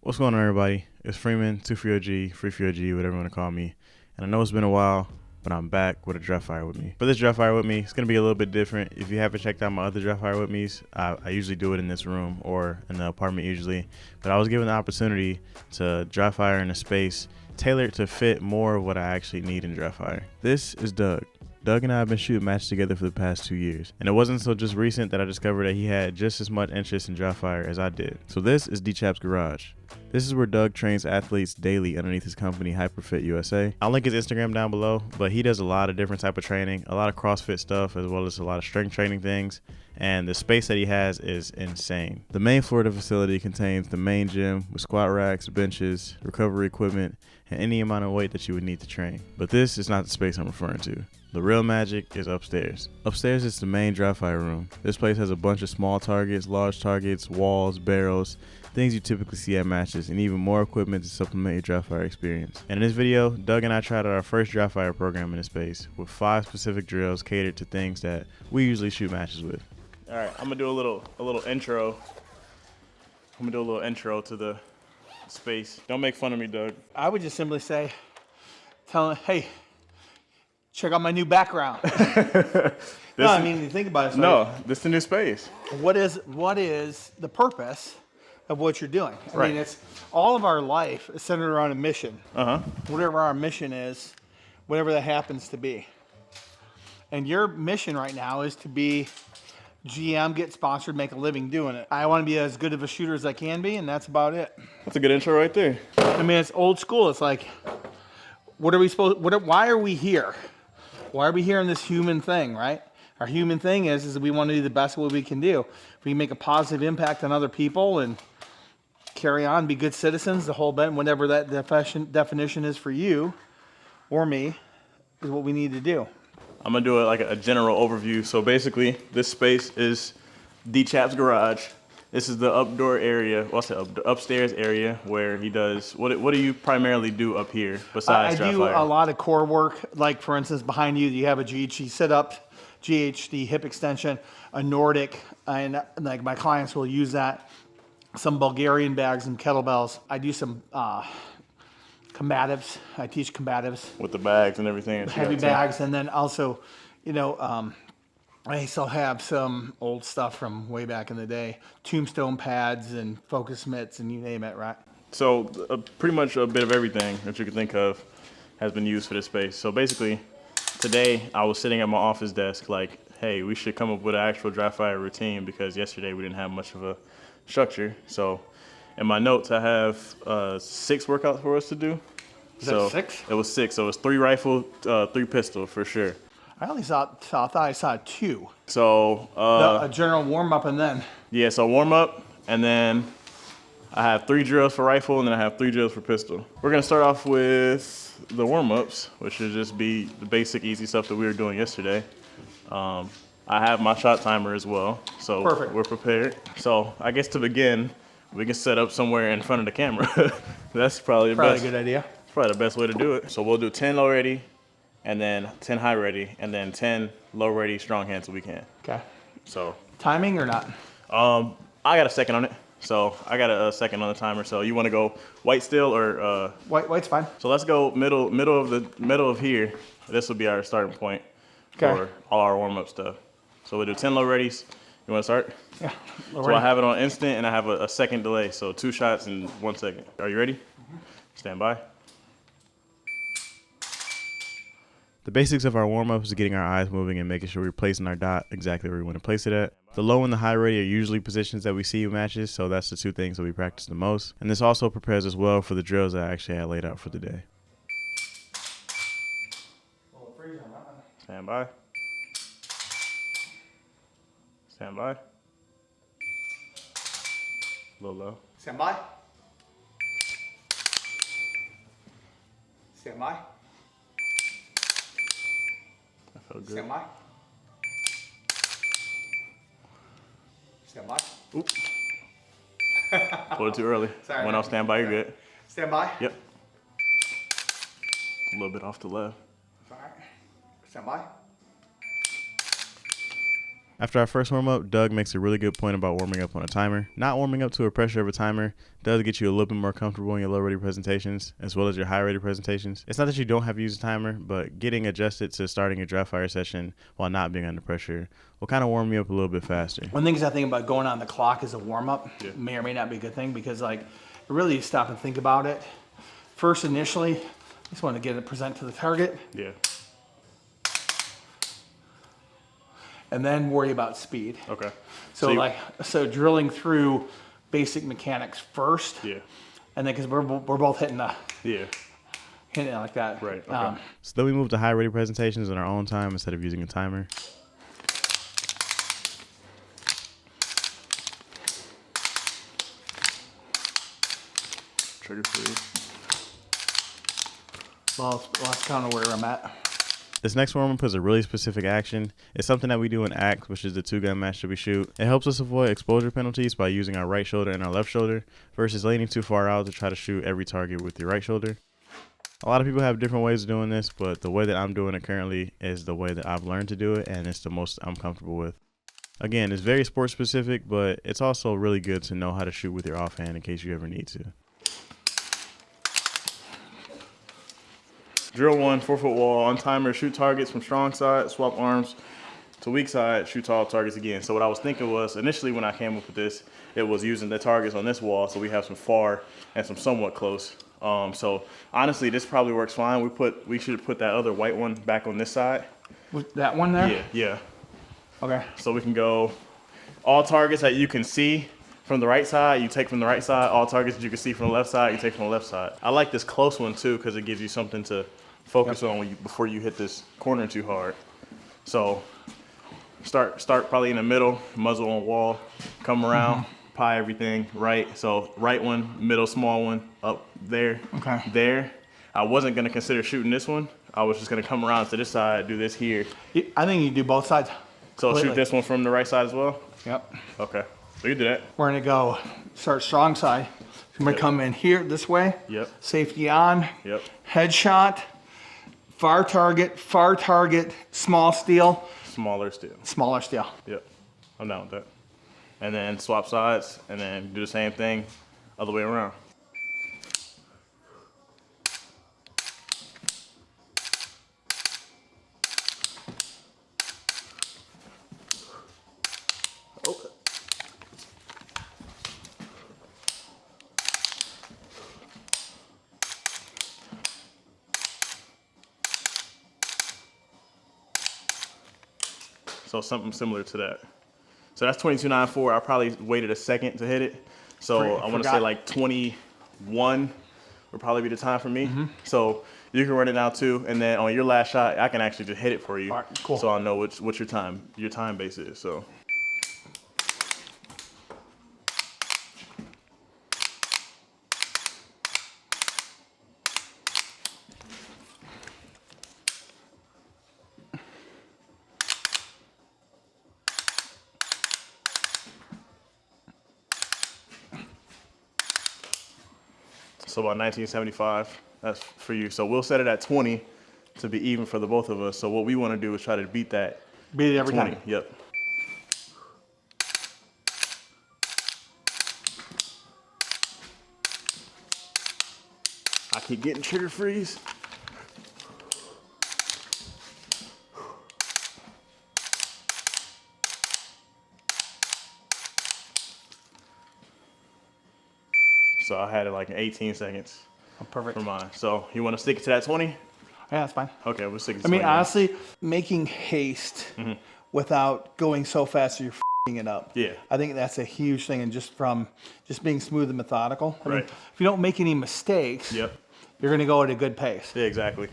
What's going on, everybody? It's Freeman, 2FreeOG, Free whatever you want to call me. And I know it's been a while, but I'm back with a draft fire with me. For this draft fire with me, it's going to be a little bit different. If you haven't checked out my other draft fire with me's, I usually do it in this room or in the apartment usually. But I was given the opportunity to draft fire in a space tailored to fit more of what I actually need in draft fire. This is Doug. Doug and I have been shooting matches together for the past 2 years, and it wasn't until just recent that I discovered that he had just as much interest in draft fire as I did. So this is DChap's Garage. This is where Doug trains athletes daily underneath his company Hyperfit USA. I'll link his Instagram down below, but he does a lot of different type of training, a lot of CrossFit stuff, as well as a lot of strength training things, and the space that he has is insane. The main floor of the facility contains the main gym with squat racks, benches, recovery equipment, and any amount of weight that you would need to train. But this is not the space I'm referring to. The real magic is upstairs. Upstairs is the main draft fire room. This place has a bunch of small targets, large targets, walls, barrels, things you typically see at matches, and even more equipment to supplement your draft fire experience. And in this video, Doug and I tried out our first draft fire program in this space with 5 specific drills catered to things that we usually shoot matches with. All right, I'm gonna do a little intro. I'm gonna do a little intro to the space. Don't make fun of me, Doug. I would just simply say, tell him, hey, check out my new background. I mean, you think about it. No, this is the new space. What is the purpose of what you're doing? I mean, it's all of our life is centered around a mission. Whatever our mission is, whatever that happens to be. And your mission right now is to be GM, get sponsored, make a living doing it. I want to be as good of a shooter as I can be, and that's about it. That's a good intro right there. I mean, it's old school. It's like, what are we supposed? Why are we here? Why are we here in this human thing, right? Our human thing is that we want to do the best of what we can do. If we make a positive impact on other people and carry on, be good citizens, the whole bit, whatever that definition is for you or me, is what we need to do. I'm gonna do a general overview. So basically, this space is DChap's Garage. This is the updoor area, upstairs area where he does, what do you primarily do up here besides draft fire? I do a lot of core work, like for instance, behind you have a GHD sit-up, GHD hip extension, a Nordic, and like my clients will use that, some Bulgarian bags and kettlebells. I do some combatives, I teach combatives. With the bags and everything. Heavy bags, and then also, I still have some old stuff from way back in the day, tombstone pads and focus mitts and you name it, right? So pretty much a bit of everything that you can think of has been used for this space. So basically, today I was sitting at my office desk like, hey, we should come up with an actual draft fire routine because yesterday we didn't have much of a structure. So in my notes, I have 6 workouts for us to do. Is that 6? It was 6. So it was 3 rifle, 3 pistol for sure. I only thought I saw 2. So a general warm up and then. Yeah, so warm up, and then I have 3 drills for rifle, and then I have 3 drills for pistol. We're gonna start off with the warm ups, which should just be the basic, easy stuff that we were doing yesterday. I have my shot timer as well, so perfect. We're prepared. So I guess to begin, we can set up somewhere in front of the camera. That's probably a good idea. Probably the best way to do it. So we'll do 10 low ready, and then 10 high ready, and then 10 low ready strong hand so we can. Okay. So timing or not? I got a second on it. So I got a second on the timer. So you want to go white still or White's fine. So let's go middle of here. This will be our starting point for all our warm up stuff. So we'll do 10 low readies. You want to start? Yeah. So I have it on instant and I have a second delay. So 2 shots in 1 second. Are you ready? Mm-hmm. Stand by. The basics of our warm-up is getting our eyes moving and making sure we're placing our dot exactly where we want to place it at. The low and the high ready are usually positions that we see in matches, so that's the 2 things that we practice the most. And this also prepares us well for the drills that I actually had laid out for the day. Stand by. Stand by. A little low. Stand by. Stand by. Felt good. Stand by. Stand by. Oop. Pulled it too early. Sorry. Went off standby, you're good. Stand by. Yep. A little bit off the left. All right. Stand by. After our first warm-up, Doug makes a really good point about warming up on a timer. Not warming up to a pressure of a timer does get you a little bit more comfortable in your low-rated presentations as well as your high-rated presentations. It's not that you don't have to use a timer, but getting adjusted to starting your dry fire session while not being under pressure will kind of warm you up a little bit faster. One thing I think about going on the clock as a warm-up may or may not be a good thing, because like really you stop and think about it. First, initially, I just want to get it present to the target. Yeah. And then worry about speed. Okay. So drilling through basic mechanics first. Yeah. And then because we're both hitting hitting it like that. Right. Okay. So then we move to high-rated presentations on our own time instead of using a timer. Trigger free. Well, that's kind of where I'm at. This next warm-up is a really specific action. It's something that we do in ACT, which is the 2-gun match that we shoot. It helps us avoid exposure penalties by using our right shoulder and our left shoulder versus leaning too far out to try to shoot every target with your right shoulder. A lot of people have different ways of doing this, but the way that I'm doing it currently is the way that I've learned to do it, and it's the most I'm comfortable with. Again, it's very sport specific, but it's also really good to know how to shoot with your offhand in case you ever need to. Drill 1, 4-foot wall, on timer, shoot targets from strong side, swap arms to weak side, shoot tall targets again. So what I was thinking was, initially when I came up with this, it was using the targets on this wall, so we have some far and some somewhat close. So honestly, this probably works fine. We should put that other white one back on this side. With that one there? Yeah. Okay. So we can go all targets that you can see from the right side, you take from the right side. All targets that you can see from the left side, you take from the left side. I like this close one too because it gives you something to focus on before you hit this corner too hard. So start probably in the middle, muzzle on wall, come around, pie everything right. So right one, middle small one, up there, there. I wasn't gonna consider shooting this one. I was just gonna come around to this side, do this here. I think you do both sides. So shoot this one from the right side as well? Yep. Okay, so you do that. We're gonna go start strong side. I'm gonna come in here this way. Yep. Safety on. Yep. Headshot. Far target, small steel. Smaller steel. Smaller steel. Yep, I'm down with that. And then swap sides, and then do the same thing other way around. Okay. So something similar to that. So that's 22.94. I probably waited a second to hit it. So I want to say like 21 would probably be the time for me. So you can run it now too. And then on your last shot, I can actually just hit it for you. All right, cool. So I'll know what your time base is. So. So about 1975, that's for you. So we'll set it at 20 to be even for the both of us. So what we want to do is try to beat that. Beat it every 20. time. Yep. I keep getting trigger freeze. So I had it like in 18 seconds. Oh, perfect. For mine. So you want to stick it to that 20? Yeah, that's fine. Okay, we'll stick it to I mean, 20. honestly, making haste without going so fast that you're f***ing it up. Yeah. I think that's a huge thing, and just being smooth and methodical. I mean, Right. if you don't make any mistakes, Yep. you're going to go at a good pace. Yeah, exactly.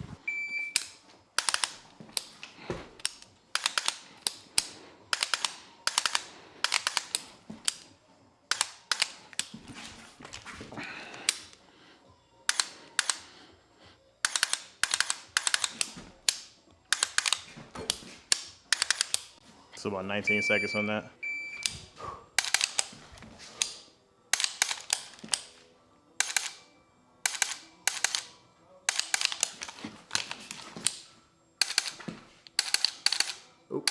So about 19 seconds on that. Oop.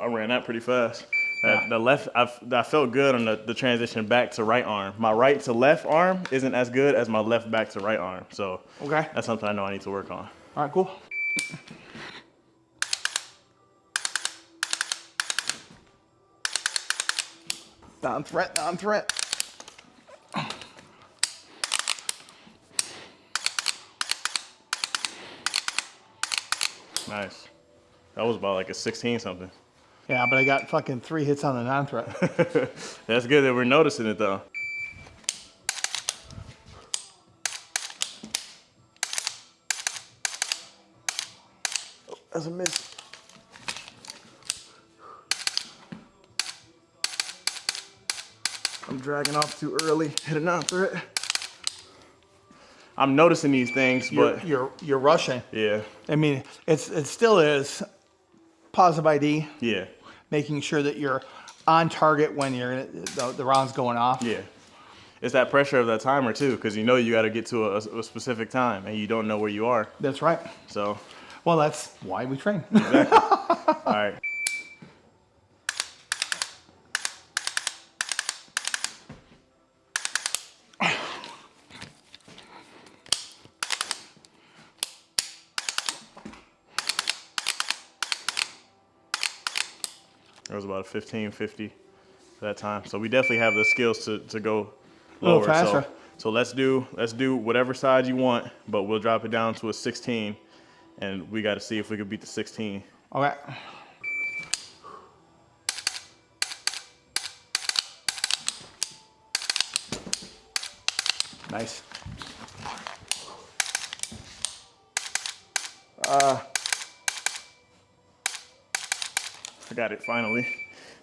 I ran that pretty fast. Yeah. The left, I felt good on the transition back to right arm. My right to left arm isn't as good as my left back to right arm. So Okay. that's something I know I need to work on. All right, cool. Non-threat, non-threat. Nice. That was about like a 16 something. Yeah, but I got fucking 3 hits on the non-threat. That's good that we're noticing it though. Oh, that's a miss. I'm dragging off too early. Hit a non-threat. I'm noticing these things, but You're rushing. yeah, I mean, it still is positive ID, yeah, making sure that you're on target when the round's going off. yeah. It's that pressure of that timer too, because you know you got to get to a specific time, and you don't know where you are. That's right. So, Well, that's why we train. exactly. All right. It was about a 15:50 that time. So we definitely have the skills to go lower. faster. So let's do whatever side you want, but we'll drop it down to a 16, and we got to see if we can beat the 16. Okay. Nice. I got it finally.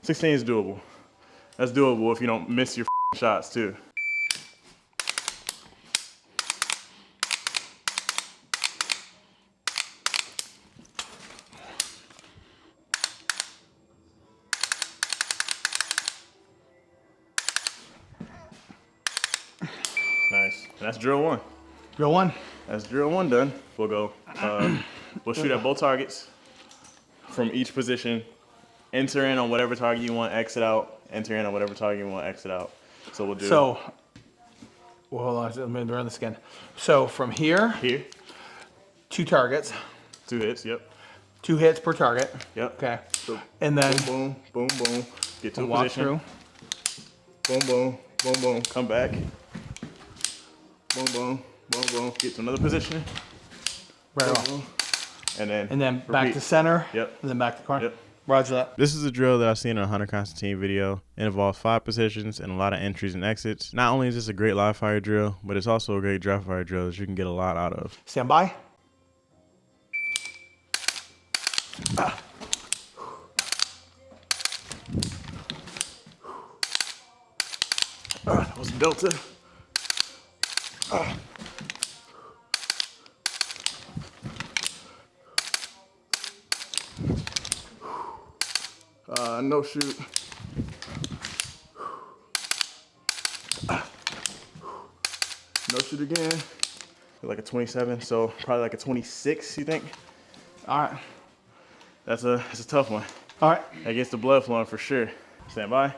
16 is doable. That's doable if you don't miss your shots too. Nice. And that's drill 1. Drill 1. That's drill 1 done. We'll go. We'll shoot at both targets from each position. Enter in on whatever target you want, exit out. Enter in on whatever target you want, exit out. So we'll do. So, well, hold on. Let me run this again. So from here, Here, 2 targets, 2 hits. Yep. 2 hits per target. Yep. Okay. So And then boom, boom, boom, boom. Get to a walk position. through. Boom, boom, boom, boom. Come back. Boom, boom, boom, boom. Get to another position. Right Boom, off. boom. And then Back repeat. to center. Yep. And then back to corner. Yep. Roger that. This is a drill that I've seen in a Hunter Constantine video. It involves 5 positions and a lot of entries and exits. Not only is this a great live fire drill, but it's also a great dry fire drill that you can get a lot out of. Stand by. That was Delta. No shoot. No shoot again. Like a 27, so probably like a 26, you think? All right. That's a tough one. All right. That gets the blood flowing for sure. Stand by.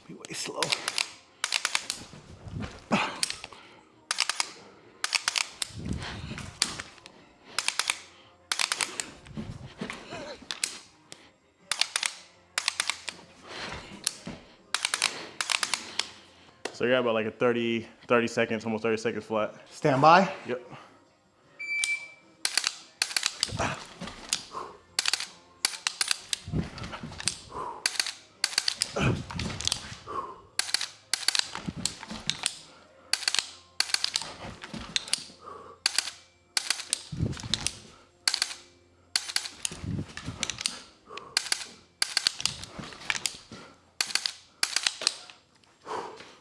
Be way slow. So you got about like a 30 seconds, almost 30 seconds flat. Stand by. Yep.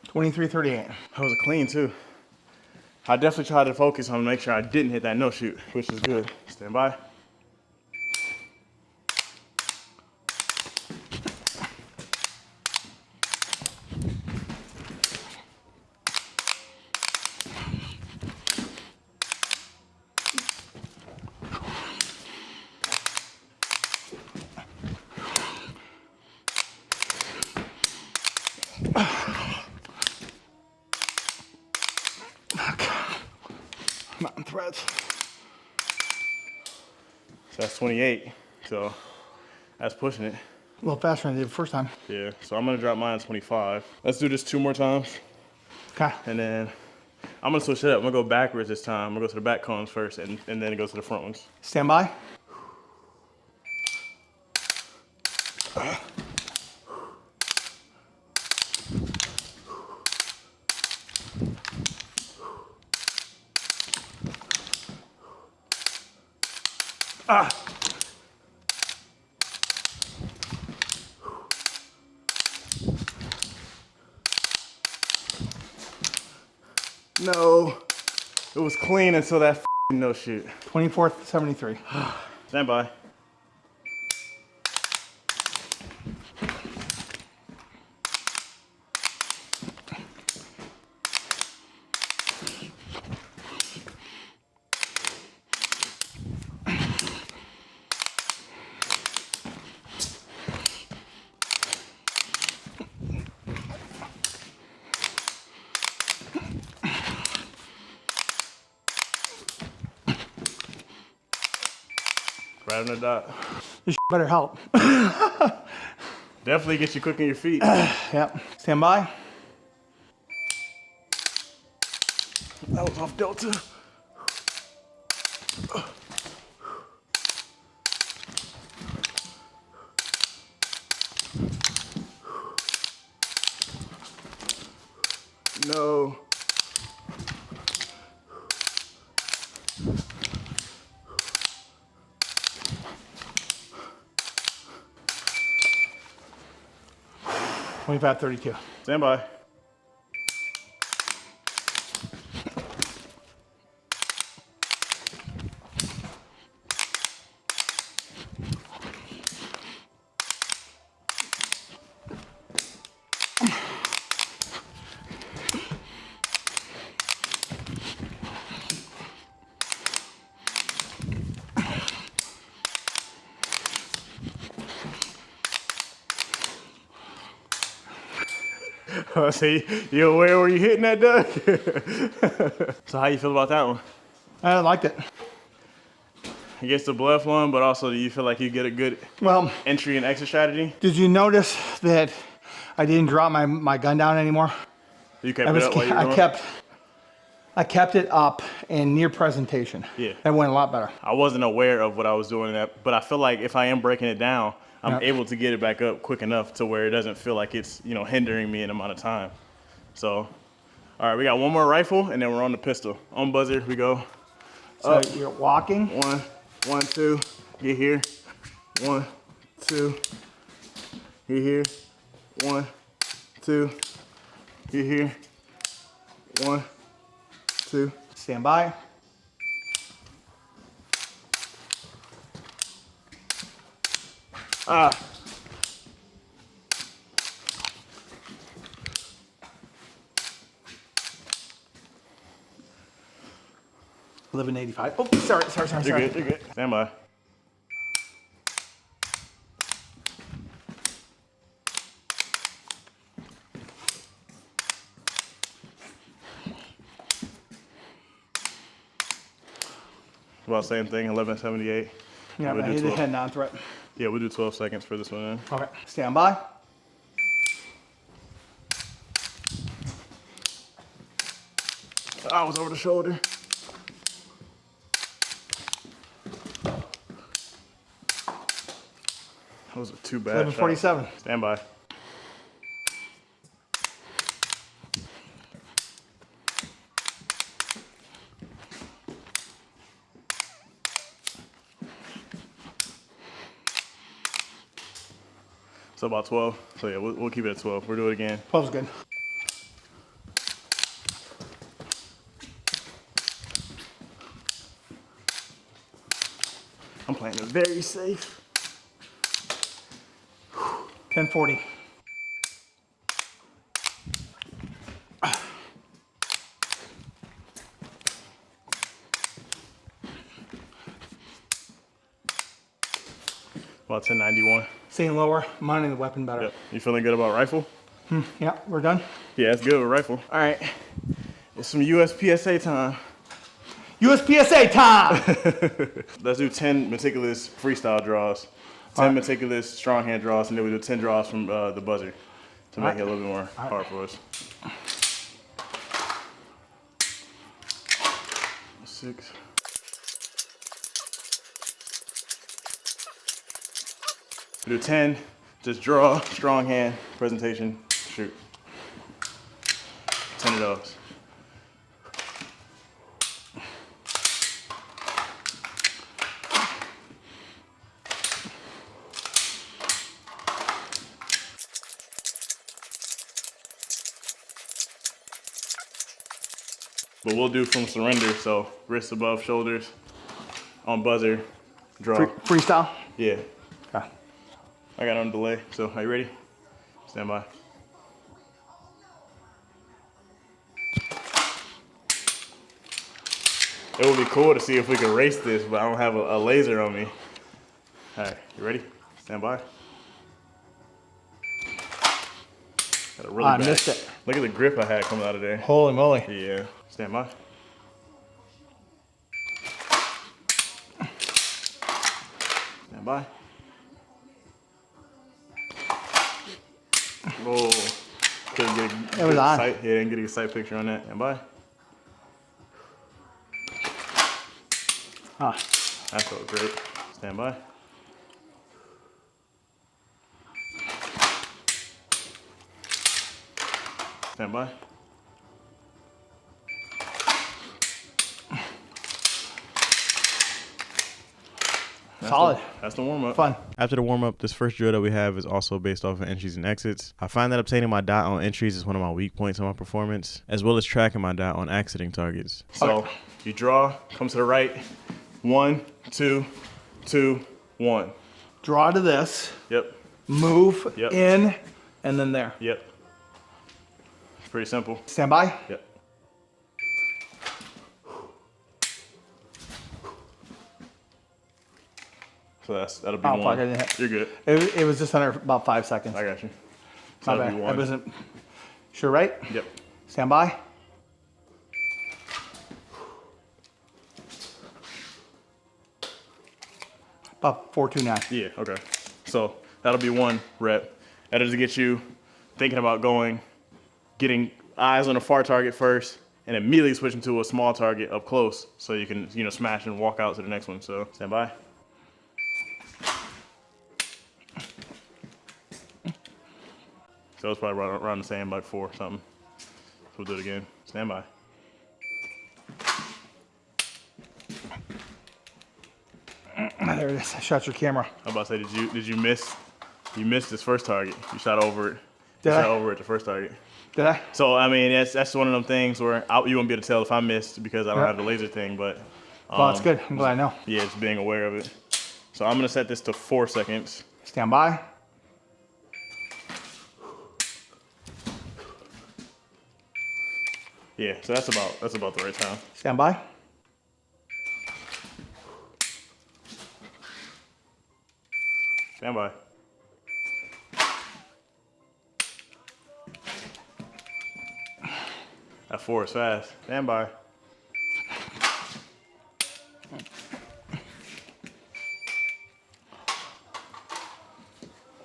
$23.38. That was a clean too. I definitely tried to focus on make sure I didn't hit that no shoot, which is good. Stand by. that. So that's 28. So that's pushing it. A little faster than I did the first time. Yeah, so I'm gonna drop mine to 25. Let's do this 2 more times. Okay. And then I'm gonna switch it up. I'm gonna go backwards this time. I'm gonna go to the back cones first and then go to the front ones. Stand by. No, it was clean until that no shoot. 24th, 73. Stand by. Right on the dot. This better help. Definitely get you quick on your feet. Yep. Stand by. That was off delta. No. $25, 32. Stand by. See, you aware where you hitting that, Doug? So how you feel about that one? I liked it. It gets the blood flowing, but also do you feel like you get a good Well, entry and exit strategy? did you notice that I didn't drop my gun down anymore? You kept it up while you were going? I kept it up and near presentation. Yeah. That went a lot better. I wasn't aware of what I was doing in that, but I feel like if I am breaking it down, I'm able to get it back up quick enough to where it doesn't feel like it's, you know, hindering me in amount of time. So, all right, we got one more rifle and then we're on the pistol. On buzzer, we go. So you're walking. 1, 1, 2, get here. 1, 2, get here. 1, 2, get here. 1, 2. Stand by. Ah. $11.85. Oh, sorry. You're good, you're good. Stand by. About same thing, 11:78. Yeah, We'll I do hit the 12. head non-threat. Yeah, we'll do 12 seconds for this one then. Okay. Stand by. I was over the shoulder. That was a too bad. 11:47. Stand by. So about 12. So yeah, we'll keep it at 12. We'll do it again. 12's good. I'm playing it very safe. 10:40. About 10:91. Staying lower, minding the weapon better. Yep. You feeling good about rifle? Yeah, we're done. Yeah, it's good with rifle. All right, it's some USPSA time. USPSA time. Let's do 10 meticulous freestyle draws, 10 meticulous strong hand draws, and then we do 10 draws from the buzzer to make it a little bit more hard for us. 6. We do 10, just draw, strong hand, presentation, shoot. 10 of those. But we'll do from surrender, so wrists above shoulders, on buzzer, draw. Freestyle? Yeah. Okay. I got on delay, so are you ready? Stand by. It would be cool to see if we could race this, but I don't have a laser on me. All right, you ready? Stand by. Got a really I bad. missed it. Look at the grip I had coming out of there. Holy moly. Yeah. Stand by. Stand by. Whoa. Couldn't get a It was on. sight. Yeah, didn't get a sight picture on that. Stand by. Huh. That felt great. Stand by. Stand by. Solid. That's the warm-up. Fun. After the warm-up, this first drill that we have is also based off of entries and exits. I find that obtaining my dot on entries is one of my weak points on my performance, as well as tracking my dot on exiting targets. So you draw, come to the right, 1, 2, 2, 1. Draw to this. Yep, Move Yep. in, and then there. yep. It's pretty simple. Stand by. Yep. So that'll be Oh, one. fuck, I didn't hit. You're good. It was just under about 5 seconds. I got you. So My that'll bad. be I one. wasn't sure, right? Yep. Stand by. About 429. Yeah, okay. So that'll be one rep. That'll just get you thinking about getting eyes on a far target first, and immediately switching to a small target up close so you can, smash and walk out to the next one. So stand by. So it's probably around the same, like 4 or something. So we'll do it again. Stand by. There it is. Shut your camera. I'm about to say, did you miss? You missed this first target. You shot over it. Did I? Shot over at the first target. Did I? So I mean, that's one of them things where you won't be able to tell if I missed because I don't have the laser thing. But Well, it's good. I'm glad I know. yeah, it's being aware of it. So I'm gonna set this to 4 seconds. Stand by. Yeah, so that's about the right time. Stand by. Stand by. That 4 is fast. Stand by.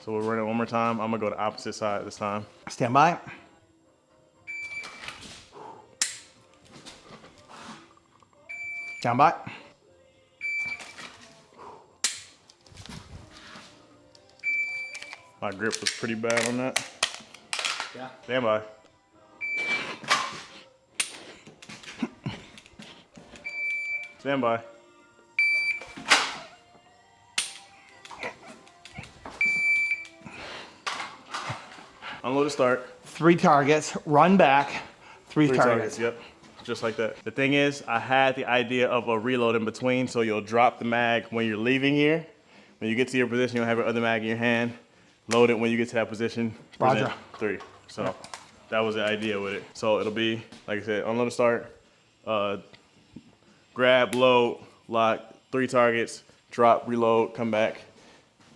So we'll run it one more time. I'm gonna go to opposite side this time. Stand by. Stand by. My grip was pretty bad on that. Yeah. Stand by. Stand by. Unload to start. 3 targets. Run back. 3 targets. Yep. Just like that. The thing is, I had the idea of a reload in between, so you'll drop the mag when you're leaving here. When you get to your position, you'll have your other mag in your hand. Load it when you get to that position. Roger. 3. So that was the idea with it. So it'll be, like I said, unload to start. Grab, load, lock, 3 targets, drop, reload, come back.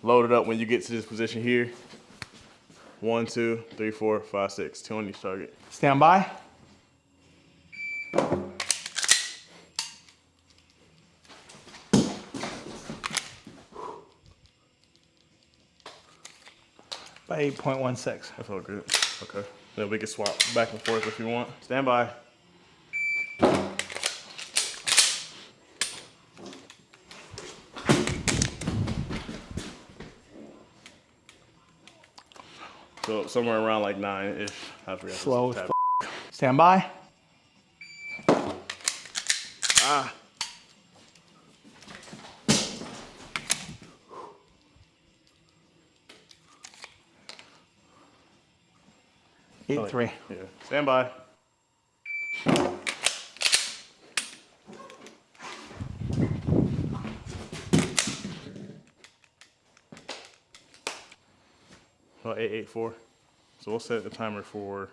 Load it up when you get to this position here. 1, 2, 3, 4, 5, 6. 2 on each target. Stand by. 8.16. That felt good. Okay. Then we can swap back and forth if you want. Stand by. So somewhere around like 9-ish. I forgot. Slow as f. Stand by. Ah. Eight three. Yeah. Stand by. Well, 8.84. So we'll set the timer for.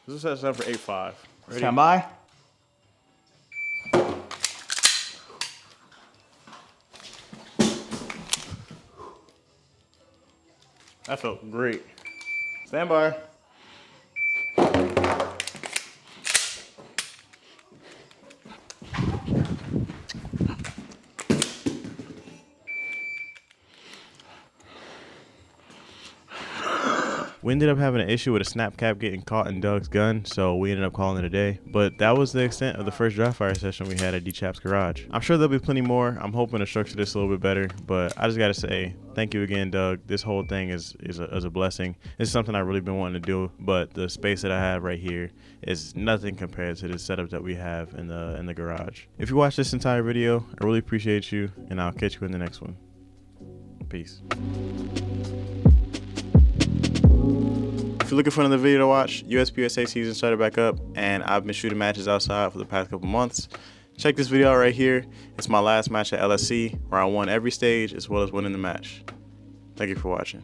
Let's set the timer for 8.5. Ready? Stand by. That felt great. Stand by. We ended up having an issue with a snap cap getting caught in Doug's gun, so we ended up calling it a day. But that was the extent of the first draft fire session we had at DChap's garage. I'm sure there'll be plenty more. I'm hoping to structure this a little bit better, but I just gotta say, thank you again, Doug. This whole thing is a blessing. It's something I've really been wanting to do, but the space that I have right here is nothing compared to the setup that we have in the garage. If you watched this entire video, I really appreciate you, and I'll catch you in the next one. Peace. If you're looking for another video to watch, USPSA season started back up, and I've been shooting matches outside for the past couple months. Check this video out right here. It's my last match at LSC, where I won every stage as well as winning the match. Thank you for watching.